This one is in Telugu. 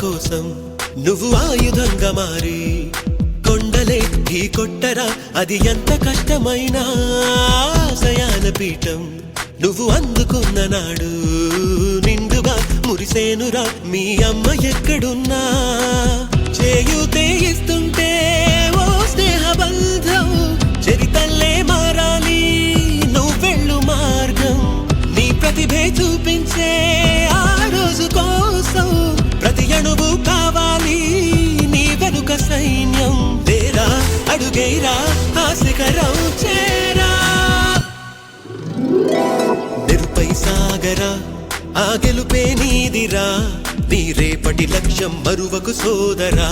కోసం నువ్వు ఆయుధంగా మారి కొండలే ఢీ కొట్టరా, అది ఎంత కష్టమైనా ఆశయాల పీఠం నువ్వు అందుకున్న నాడు నిండుగా మురిసేనురా మీ అమ్మ ఎక్కడున్నా. చేయూతే ఇస్తుంటే ఓ స్నేహ బంధం చరితల్లే మారాలి నువ్వెళ్ళు మార్గం. నీ ప్రతిభే చూపించే ఆ రోజు కోసం ప్రతి అణువు కావాలి నీ వెనుక సైన్యం. తేరా అడుగైరా ఆ శిఖరం చేరా, నిరుపై సాగరా ఆ గెలుపే నీదిరా, నీ రేపటి లక్ష్యం మరువకు సోదరా.